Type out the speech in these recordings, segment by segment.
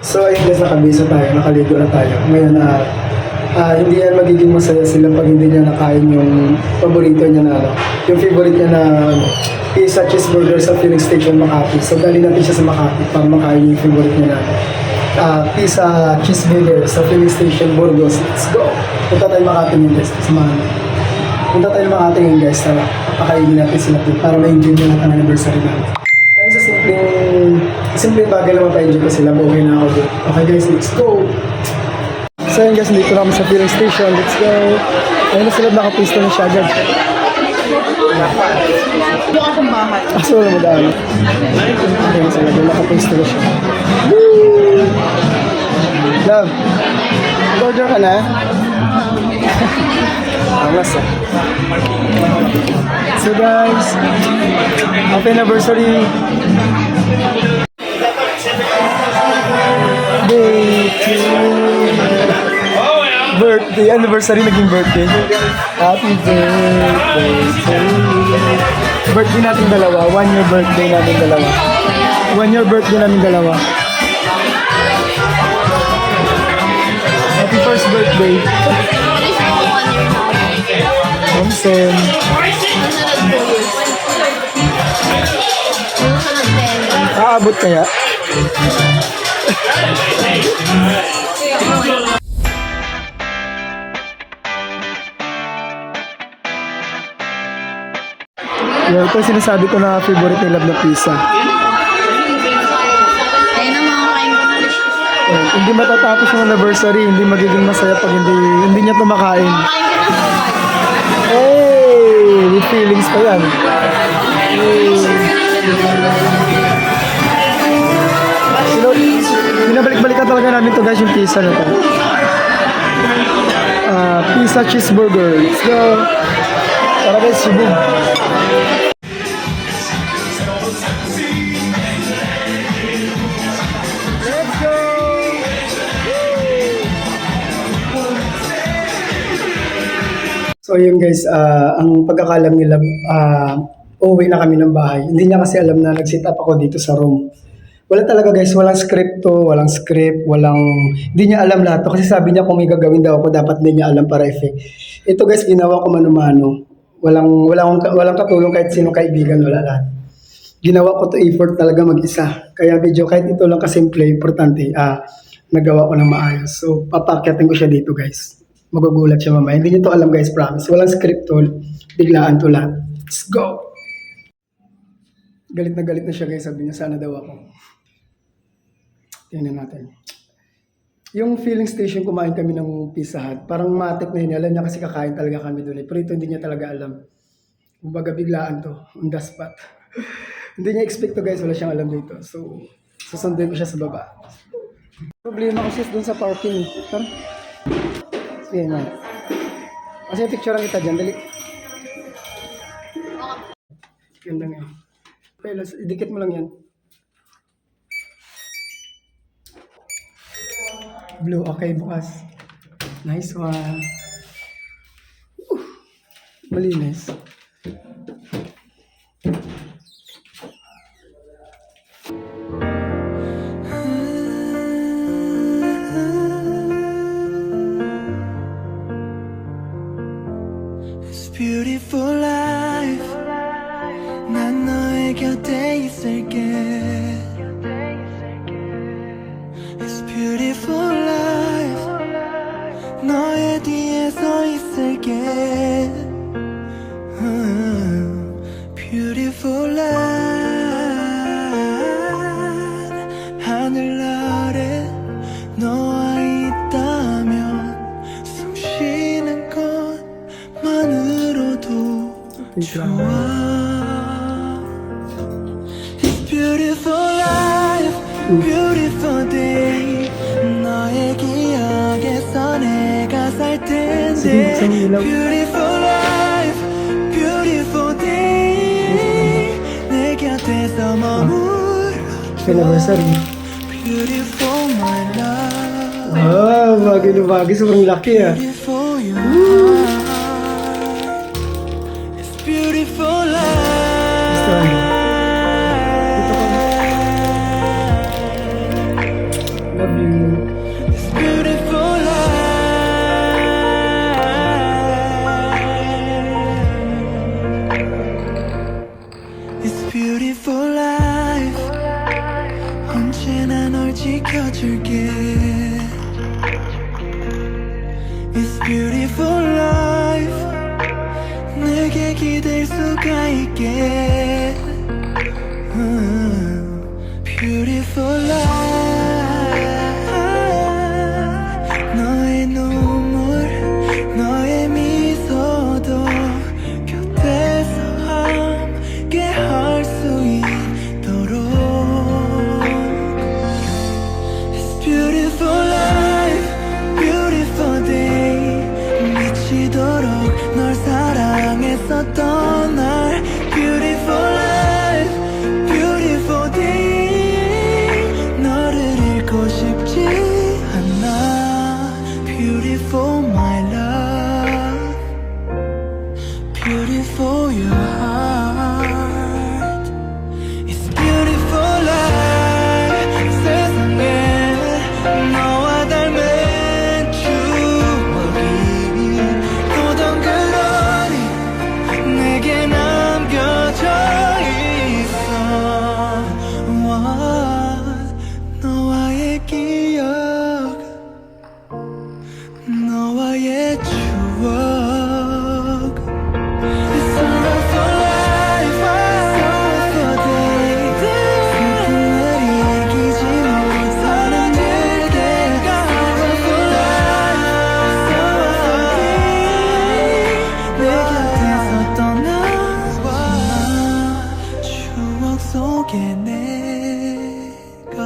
So ayun guys, nakabisa tayo, nakaligo na tayo. Ngayon hindi yan magiging masaya sila pag hindi niya nakain yung paborito niya na yung favorite niya na pizza cheeseburger sa filling station Makati. So dali natin siya sa Makati para makain yung favorite niya na pizza cheeseburger sa filling station Burgos. Let's go! Punta tayo Makati ngayon guys, samahan mo. Punta tayo Makati ngayon guys, pakainin natin sila para ma-enjoy nila ang anniversary natin. Ayun sa simpleng bagay lang mapa-enjoy ko sila, okay na ako doon. Okay guys, let's go! So yun guys, dito naman sa filling station. Let's go. Ayun na sila, nakapisto na siya agad. Yung akong bahay. So wala mo daan. Ayun na sila, nakapisto na siya. Woo! Love, order ka na? Angas ah. So guys, happy anniversary. Day to birthday, anniversary, naging birthday. Happy birthday to you. Birthday natin dalawa, 1 year birthday natin dalawa. 1 year birthday natin dalawa. Happy first birthday. Thompson. Aabot kaya? Yeah, ito sinasabi ko na favorite nila na pizza. Ayun ang mga kain ko na. Hindi matatapos yung anniversary, hindi magiging masaya pag hindi niya tumakain. Hey! With feelings pa yan. Hey. Binabalik-balikan talaga namin to guys, yung pizza na to. Pizza cheeseburger. Let's go! Tara guys, subog. So yun guys, ang pagkakalam nila, uuwi na kami ng bahay. Hindi niya kasi alam na nag-sit up ako dito sa room. Wala talaga guys, walang script to, walang script, hindi niya alam lahat to. Kasi sabi niya kung may gagawin daw ako, dapat hindi niya alam para effect. Ito guys, ginawa ko mano-mano. Walang katulong kahit sino kaibigan, wala lahat. Ginawa ko to effort talaga mag-isa. Kaya video, kahit ito lang kasimple, importante, nagawa ko ng maayos. So, papakyatin ko siya dito guys. Magugulat siya mamaya. Hindi niyo to alam guys, promise. Walang script to. Biglaan to lahat. Let's go! Galit na siya guys. Sabi niya, sana daw ako. Tingnan natin. Yung filling station, kumain kami ng Pizza Hut. Parang matik na yun. Alam niya kasi kakain talaga kami doon. Pero ito hindi niya talaga alam. Kumbaga biglaan to. On the spot. Hindi niya expect to guys. Wala siyang alam dito. So, susunduin ko siya sa baba. Problema kasi doon sa parking. Tara. Sige na. Kasi picturean kita dyan, dali. Ganda nga. Okay, idikit mo lang yan. Blue, okay, bukas. Nice one. Malinis. Beautiful life 난 너의 곁에 있을게 It's beautiful life 너의 뒤에 서 있을게 Beautiful life 하늘 아래 너와 있다면 숨 쉬는 것만으로도 좋아 It's beautiful life, beautiful day 너의 기억에서 내가 살 텐데 Beautiful life, beautiful day 내 곁에서 머물러 Beautiful my love Bagay na bagay, sobrang laki ah. Beautiful your heart It's beautiful life Love you. This beautiful life. This beautiful life. 언제나 널 지켜줄게. This beautiful life. 내게 기댈 수가 있게. Beautiful life. 너의 눈물, 너의 미소도 곁에서 함께 할 수 있도록. It's beautiful life, beautiful day. 미치도록 널 사랑했었던 날. Beautiful life, beautiful day. 너를 잃고 싶지 않아. Beautiful my love, beautiful your heart. It's beautiful life. 세상에 너와 닮은 추억이 고던 글러리 내게 남겨져 있어. 너와의 기억, 너와의 추억. It's a love for life, love for days. 슬픔을 이기지 못하는 내게가 love for life, love for days. 내 곁에서 떠나와 추억 속에 내가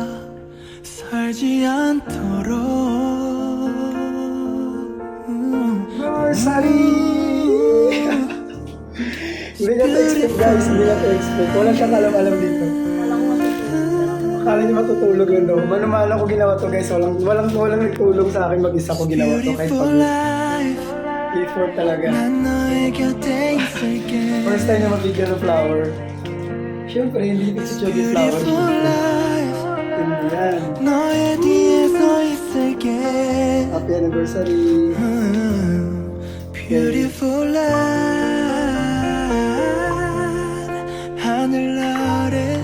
살지 않도록. Sorry! Hindi niya to-expect guys, hindi niya to-expect. Wala siyang alam-alam dito. Akala niya matutulog yun daw. Manumala ko ginawa to guys. Walang nagtulong sa akin mag-isa ko ginawa to. Kahit Beautiful pag life. effort talaga. 난 너의 곁에 있을게. First time na mabigyan ng flower. Siyempre, hindi ko si Chubby flower. Beautiful life. Hindi yan. 너의 뒤에 서 있을게. Happy anniversary. Beautiful life. 하늘 아래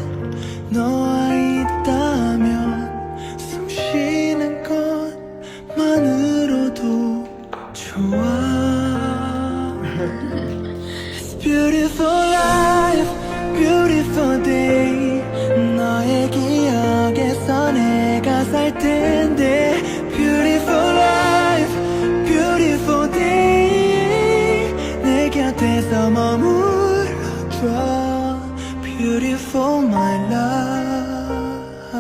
너와 있다면 숨 쉬는 것만으로도 좋아. It's beautiful life, beautiful day. 너의 기억에서 내가 살 텐데. Beautiful life, beautiful day. 내 곁에서 머물러줘. Beautiful my love,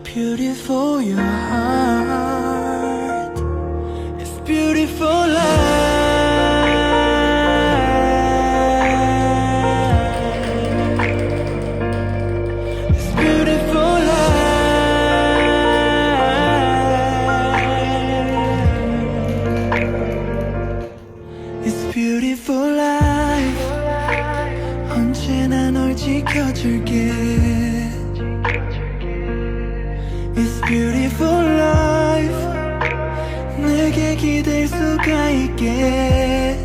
beautiful your heart. It's beautiful life. It's beautiful life. It's beautiful life. 언제나 널 지켜줄게. It's beautiful life. 내게 기댈 수가 있게.